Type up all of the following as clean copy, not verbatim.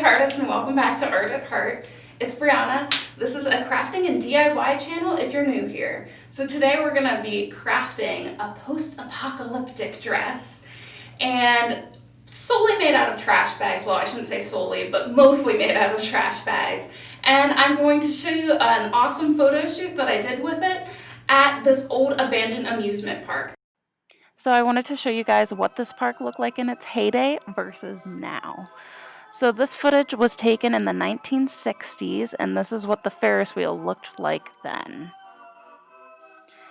artists, and welcome back to Art at Heart. It's Brianna. This is a crafting and DIY channel if you're new here. So today we're going to be crafting a post-apocalyptic dress, and solely made out of trash bags. Well, I shouldn't say solely, but mostly made out of trash bags. And I'm going to show you an awesome photo shoot that I did with it at this old abandoned amusement park. So I wanted to show you guys what this park looked like in its heyday versus now. So this footage was taken in the 1960s, and this is what the Ferris wheel looked like then.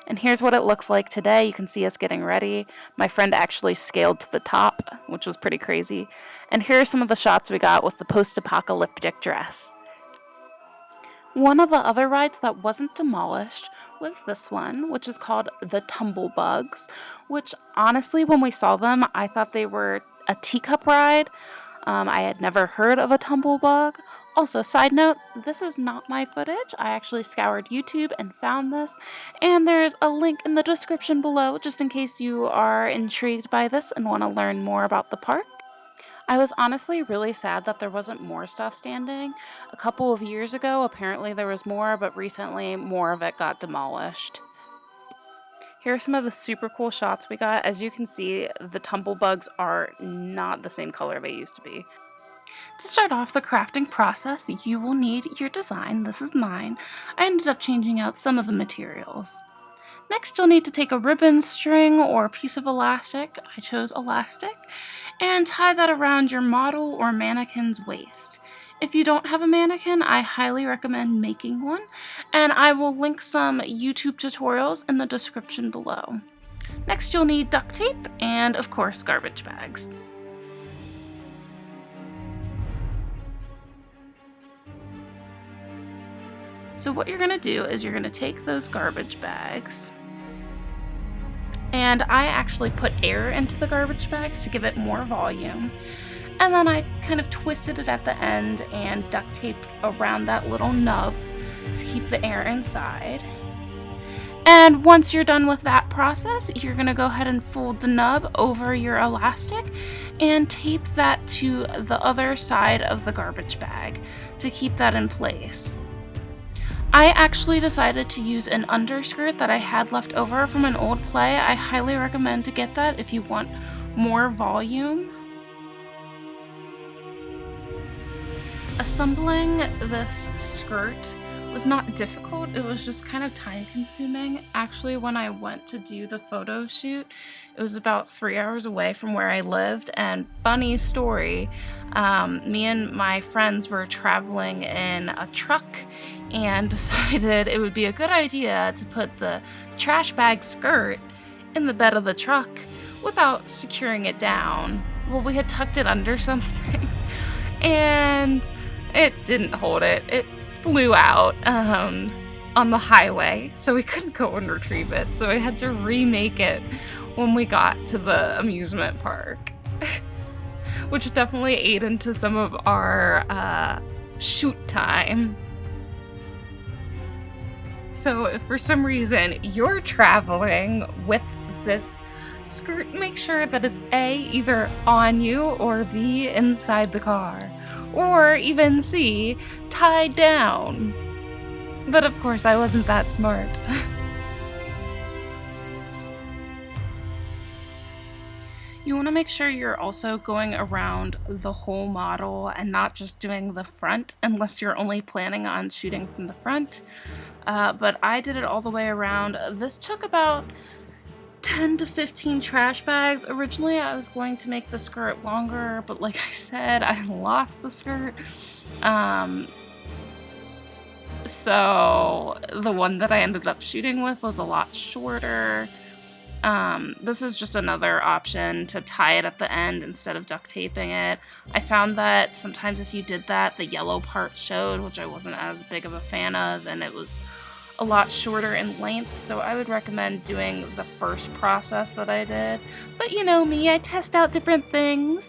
And here's what it looks like today. You can see us getting ready. My friend actually scaled to the top, which was pretty crazy. And here are some of the shots we got with the post-apocalyptic dress. One of the other rides that wasn't demolished was this one, which is called the Tumblebugs, which honestly, when we saw them, I thought they were a teacup ride. I had never heard of a tumblebug. Also, side note, this is not my footage. I actually scoured YouTube and found this, and there's a link in the description below just in case you are intrigued by this and want to learn more about the park. I was honestly really sad that there wasn't more stuff standing. A couple of years ago, apparently there was more, but recently more of it got demolished. Here are some of the super cool shots we got. As you can see, the tumblebugs are not the same color they used to be. To start off the crafting process, you will need your design. This is mine. I ended up changing out some of the materials. Next, you'll need to take a ribbon, string, or a piece of elastic. I chose elastic. And tie that around your model or mannequin's waist. If you don't have a mannequin, I highly recommend making one, and I will link some YouTube tutorials in the description below. Next, you'll need duct tape and, of course, garbage bags. So what you're going to do is you're going to take those garbage bags, and I actually put air into the garbage bags to give it more volume. And then I kind of twisted it at the end and duct taped around that little nub to keep the air inside. And once you're done with that process, you're going to go ahead and fold the nub over your elastic and tape that to the other side of the garbage bag to keep that in place. I actually decided to use an underskirt that I had left over from an old play. I highly recommend to get that if you want more volume. Assembling this skirt was not difficult, it was just kind of time consuming. Actually, when I went to do the photo shoot, it was about 3 hours away from where I lived, and funny story, me and my friends were traveling in a truck and decided it would be a good idea to put the trash bag skirt in the bed of the truck without securing it down. Well, we had tucked it under something and it didn't hold it. It flew out on the highway, so we couldn't go and retrieve it. So I had to remake it when we got to the amusement park, which definitely ate into some of our shoot time. So if for some reason you're traveling with this skirt, make sure that it's A, either on you, or B, inside the car, or even C, tied down. But of course I wasn't that smart. You want to make sure you're also going around the whole model and not just doing the front unless you're only planning on shooting from the front. But I did it all the way around. This took about 10 to 15 trash bags. Originally I was going to make the skirt longer, but like I said, I lost the skirt. So the one that I ended up shooting with was a lot shorter. This is just another option to tie it at the end instead of duct taping it. I found that sometimes if you did that, the yellow part showed, which I wasn't as big of a fan of, and it was a lot shorter in length, so I would recommend doing the first process that I did. But you know me, I test out different things.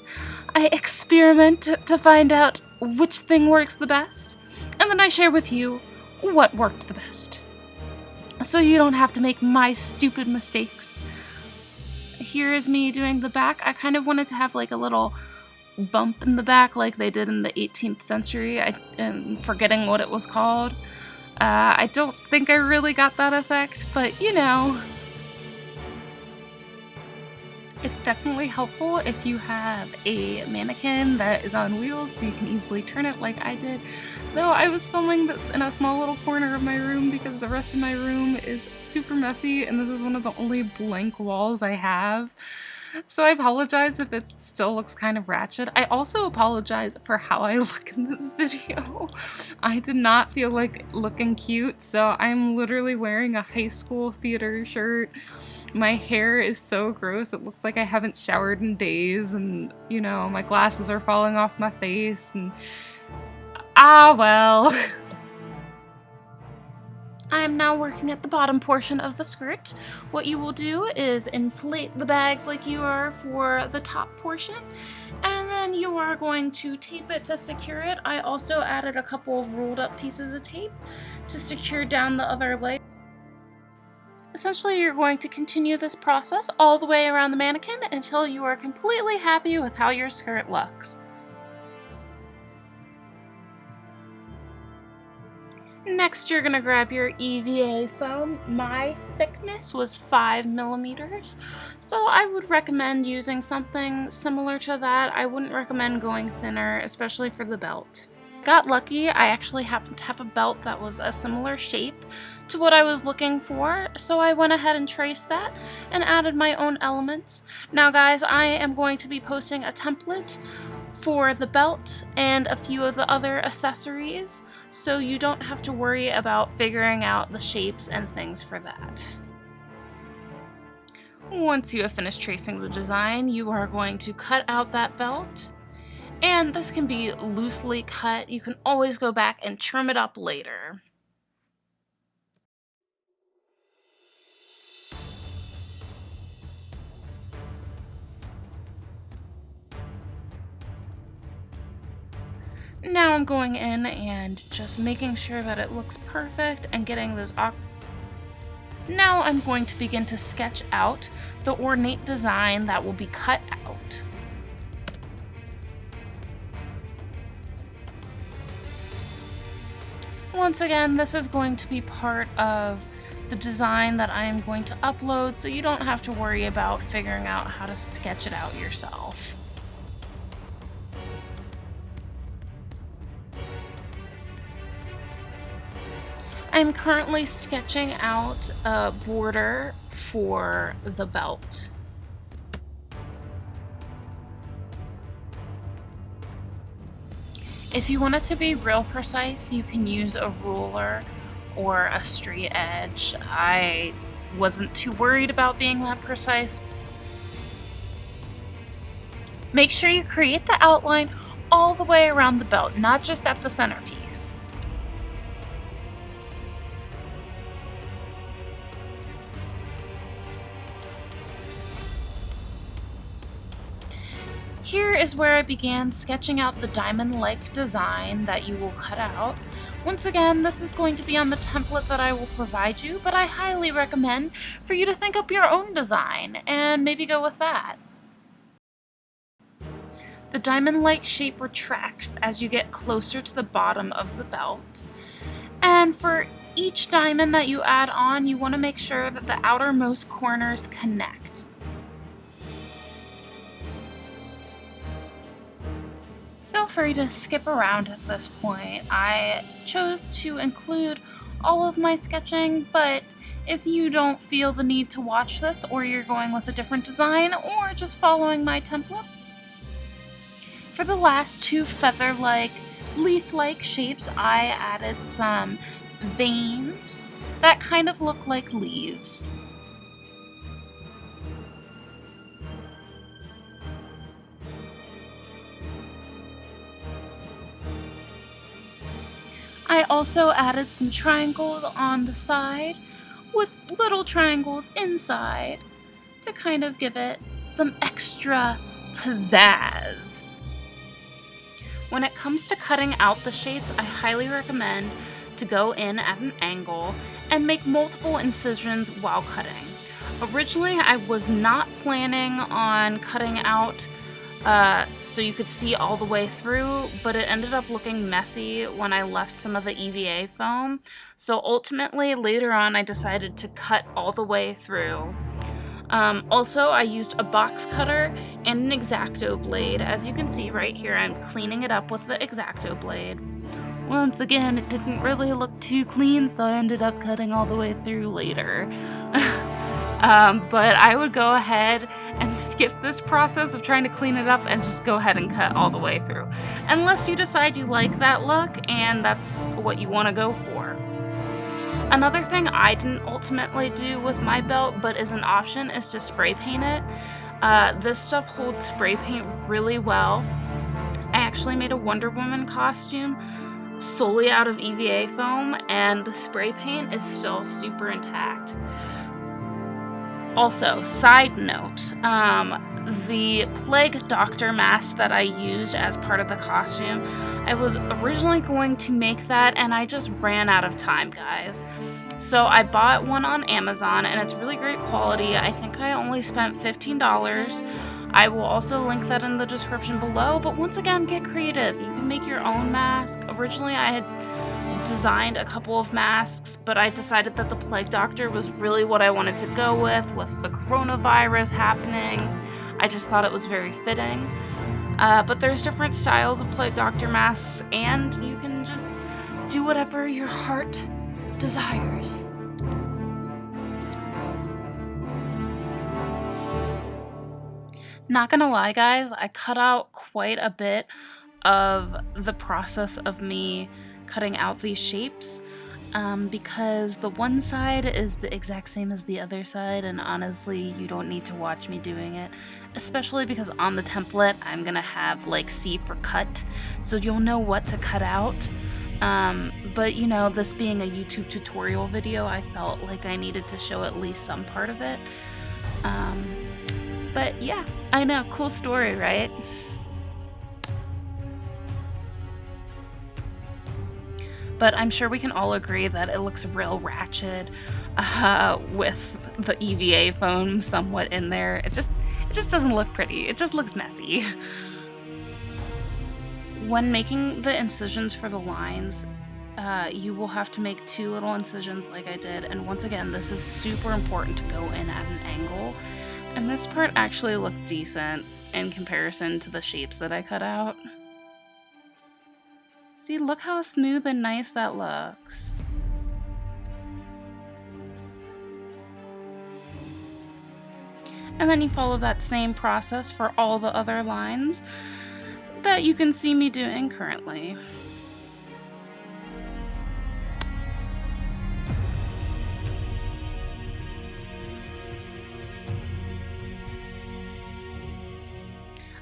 I experiment to find out which thing works the best, and then I share with you what worked the best, so you don't have to make my stupid mistakes. Here is me doing the back. I kind of wanted to have like a little bump in the back like they did in the 18th century. I'm forgetting what it was called. I don't think I really got that effect, but you know. It's definitely helpful if you have a mannequin that is on wheels so you can easily turn it like I did. Though I was filming this in a small little corner of my room because the rest of my room is super messy and this is one of the only blank walls I have. So I apologize if it still looks kind of ratchet. I also apologize for how I look in this video. I did not feel like looking cute, so I'm literally wearing a high school theater shirt. My hair is so gross, it looks like I haven't showered in days, and you know, my glasses are falling off my face, and well. I am now working at the bottom portion of the skirt. What you will do is inflate the bags like you are for the top portion, and then you are going to tape it to secure it. I also added a couple of rolled up pieces of tape to secure down the other leg. Essentially, you're going to continue this process all the way around the mannequin until you are completely happy with how your skirt looks. Next, you're going to grab your EVA foam. My thickness was 5 millimeters, so I would recommend using something similar to that. I wouldn't recommend going thinner, especially for the belt. Got lucky, I actually happened to have a belt that was a similar shape to what I was looking for, so I went ahead and traced that and added my own elements. Now guys, I am going to be posting a template for the belt and a few of the other accessories, so you don't have to worry about figuring out the shapes and things for that. Once you have finished tracing the design, you are going to cut out that belt. And this can be loosely cut. You can always go back and trim it up later. Now I'm going in and just making sure that it looks perfect and getting those off. Now I'm going to begin to sketch out the ornate design that will be cut out. Once again, this is going to be part of the design that I am going to upload, so you don't have to worry about figuring out how to sketch it out yourself. I'm currently sketching out a border for the belt. If you want it to be real precise, you can use a ruler or a straight edge. I wasn't too worried about being that precise. Make sure you create the outline all the way around the belt, not just at the centerpiece. Here is where I began sketching out the diamond-like design that you will cut out. Once again, this is going to be on the template that I will provide you, but I highly recommend for you to think up your own design and maybe go with that. The diamond-like shape retracts as you get closer to the bottom of the belt. And for each diamond that you add on, you want to make sure that the outermost corners connect. Feel free to skip around at this point. I chose to include all of my sketching, but if you don't feel the need to watch this, or you're going with a different design, or just following my template, for the last two feather-like, leaf-like shapes, I added some veins that kind of look like leaves. I also added some triangles on the side with little triangles inside to kind of give it some extra pizzazz. When it comes to cutting out the shapes, I highly recommend to go in at an angle and make multiple incisions while cutting. Originally, I was not planning on cutting out so you could see all the way through, but it ended up looking messy when I left some of the EVA foam. So ultimately, later on, I decided to cut all the way through. Also, I used a box cutter and an exacto blade. As you can see right here, I'm cleaning it up with the exacto blade. Once again, it didn't really look too clean, so I ended up cutting all the way through later. But I would go ahead and skip this process of trying to clean it up and just go ahead and cut all the way through. Unless you decide you like that look and that's what you want to go for. Another thing I didn't ultimately do with my belt, but is an option, is to spray paint it. This stuff holds spray paint really well. I actually made a Wonder Woman costume solely out of EVA foam, and the spray paint is still super intact. Also, side note, the Plague Doctor mask that I used as part of the costume, I was originally going to make that and I just ran out of time, guys. So I bought one on Amazon and it's really great quality. I think I only spent $15. I will also link that in the description below, but once again, get creative. You can make your own mask. Originally, I had designed a couple of masks, but I decided that the Plague Doctor was really what I wanted to go with the coronavirus happening. I just thought it was very fitting. But there's different styles of Plague Doctor masks, and you can just do whatever your heart desires. Not gonna lie, guys, I cut out quite a bit of the process of me cutting out these shapes, because the one side is the exact same as the other side, and honestly, you don't need to watch me doing it, especially because on the template, I'm gonna have like C for cut, so you'll know what to cut out. But you know, this being a YouTube tutorial video, I felt like I needed to show at least some part of it. But yeah, I know, cool story, right? But I'm sure we can all agree that it looks real ratchet with the EVA foam somewhat in there. It just doesn't look pretty. It just looks messy. When making the incisions for the lines, you will have to make 2 little incisions like I did. And once again, this is super important to go in at an angle. And this part actually looked decent in comparison to the shapes that I cut out. See, look how smooth and nice that looks. And then you follow that same process for all the other lines that you can see me doing currently.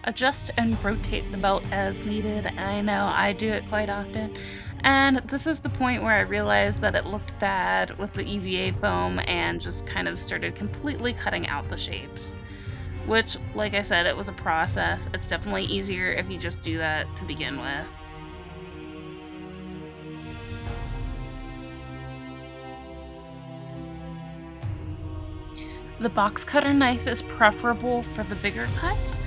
Adjust and rotate the belt as needed. I know, I do it quite often. And this is the point where I realized that it looked bad with the EVA foam and just kind of started completely cutting out the shapes. Which, like I said, it was a process. It's definitely easier if you just do that to begin with. The box cutter knife is preferable for the bigger cuts.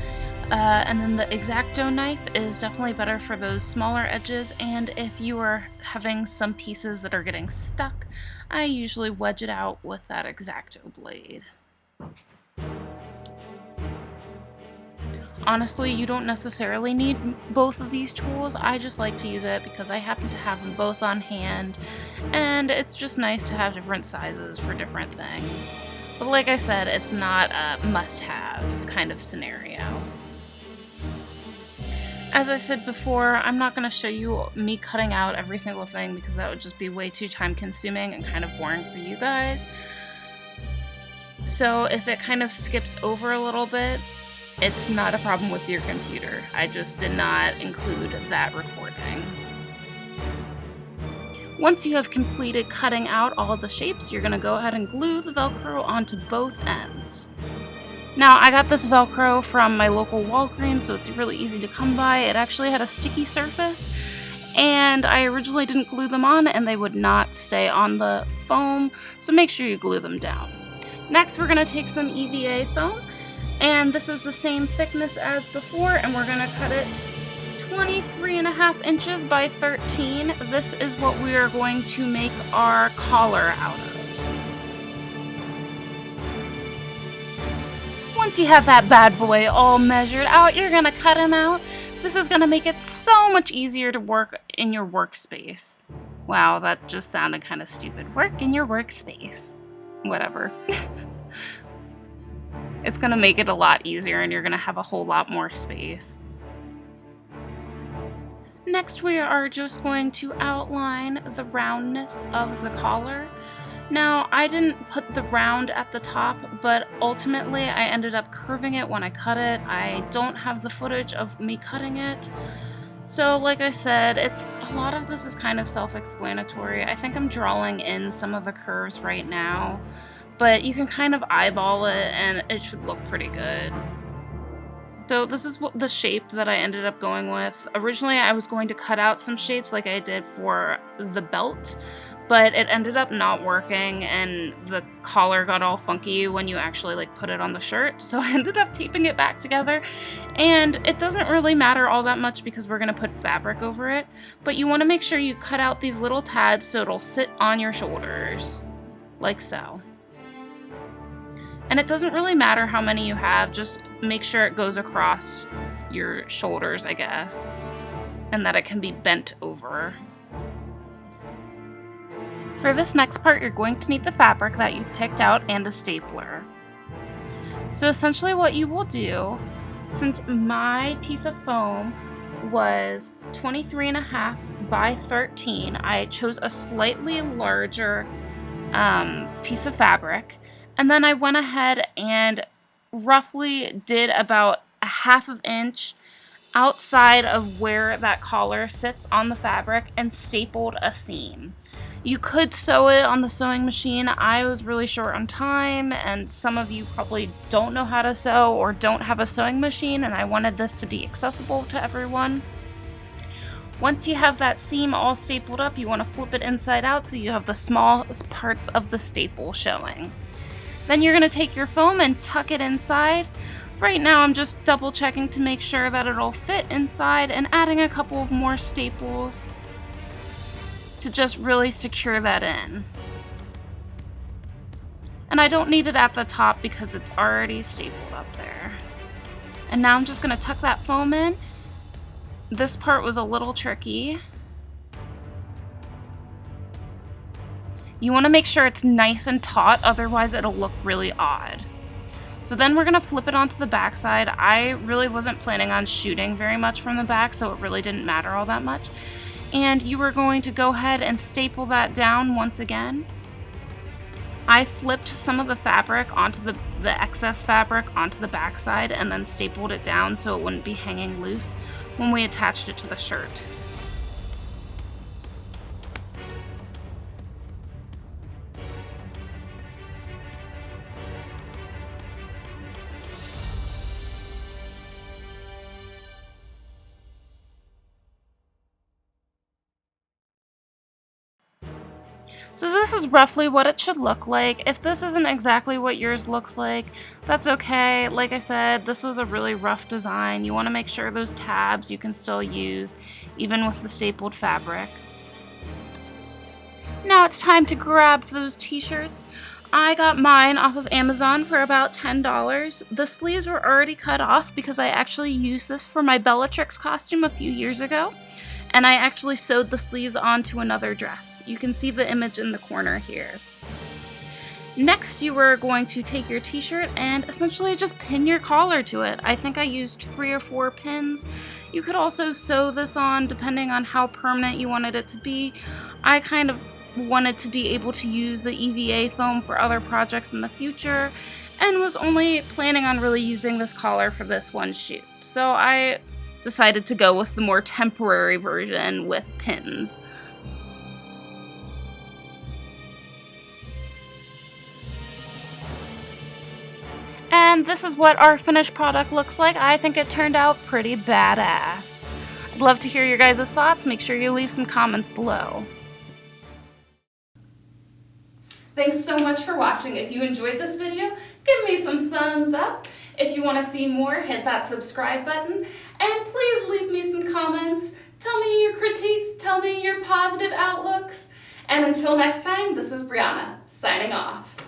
And then the exacto knife is definitely better for those smaller edges, and if you are having some pieces that are getting stuck, I usually wedge it out with that exacto blade. Honestly, you don't necessarily need both of these tools. I just like to use it because I happen to have them both on hand, and it's just nice to have different sizes for different things. But like I said, it's not a must-have kind of scenario. As I said before, I'm not going to show you me cutting out every single thing because that would just be way too time consuming and kind of boring for you guys. So if it kind of skips over a little bit, it's not a problem with your computer. I just did not include that recording. Once you have completed cutting out all the shapes, you're going to go ahead and glue the Velcro onto both ends. Now, I got this Velcro from my local Walgreens, so it's really easy to come by. It actually had a sticky surface, and I originally didn't glue them on, and they would not stay on the foam, so make sure you glue them down. Next, we're going to take some EVA foam, And this is the same thickness as before, and we're gonna cut it 23.5 inches by 13. This is what we are going to make our collar out of. Once you have that bad boy all measured out, you're gonna cut him out. This is gonna make it so much easier to work in your workspace. Wow, that just sounded kind of stupid. Work in your workspace. Whatever. It's gonna make it a lot easier and you're gonna have a whole lot more space. Next, we are just going to outline the roundness of the collar. Now, I didn't put the round at the top, but ultimately I ended up curving it when I cut it. I don't have the footage of me cutting it. So like I said, a lot of this is kind of self-explanatory. I think I'm drawing in some of the curves right now, but you can kind of eyeball it and it should look pretty good. So this is the shape that I ended up going with. Originally I was going to cut out some shapes like I did for the belt, but it ended up not working and the collar got all funky when you actually like put it on the shirt. So I ended up taping it back together, and it doesn't really matter all that much because we're gonna put fabric over it, but you wanna make sure you cut out these little tabs so it'll sit on your shoulders, like so. And it doesn't really matter how many you have, just make sure it goes across your shoulders, I guess, and that it can be bent over. For this next part, you're going to need the fabric that you picked out and a stapler. So essentially what you will do, since my piece of foam was 23.5 by 13, I chose a slightly larger piece of fabric, and then I went ahead and roughly did about a 1/2 inch outside of where that collar sits on the fabric and stapled a seam. You could sew it on the sewing machine. I was really short on time, and some of you probably don't know how to sew or don't have a sewing machine, and I wanted this to be accessible to everyone. Once you have that seam all stapled up, you want to flip it inside out so you have the small parts of the staple showing. Then you're going to take your foam and tuck it inside. Right now I'm just double checking to make sure that it'll fit inside and adding a couple of more staples to just really secure that in. And I don't need it at the top because it's already stapled up there. And now I'm just going to tuck that foam in. This part was a little tricky. You want to make sure it's nice and taut, otherwise it'll look really odd. So then we're going to flip it onto the back side. I really wasn't planning on shooting very much from the back, so it really didn't matter all that much. And you are going to go ahead and staple that down once again. I flipped some of the fabric onto the excess fabric onto the back side and then stapled it down so it wouldn't be hanging loose when we attached it to the shirt. So this is roughly what it should look like. If this isn't exactly what yours looks like, that's okay. Like I said, this was a really rough design. You want to make sure those tabs you can still use, even with the stapled fabric. Now it's time to grab those t-shirts. I got mine off of Amazon for about $10. The sleeves were already cut off because I actually used this for my Bellatrix costume a few years ago. And I actually sewed the sleeves onto another dress. You can see the image in the corner here. Next, you are going to take your t-shirt and essentially just pin your collar to it. I think I used 3 or 4 pins. You could also sew this on depending on how permanent you wanted it to be. I kind of wanted to be able to use the EVA foam for other projects in the future and was only planning on really using this collar for this one shoot. So I decided to go with the more temporary version with pins. And this is what our finished product looks like. I think it turned out pretty badass. I'd love to hear your guys' thoughts. Make sure you leave some comments below. Thanks so much for watching. If you enjoyed this video, give me some thumbs up. If you want to see more, hit that subscribe button, and please leave me some comments. Tell me your critiques, tell me your positive outlooks, and until next time, this is Brianna, signing off.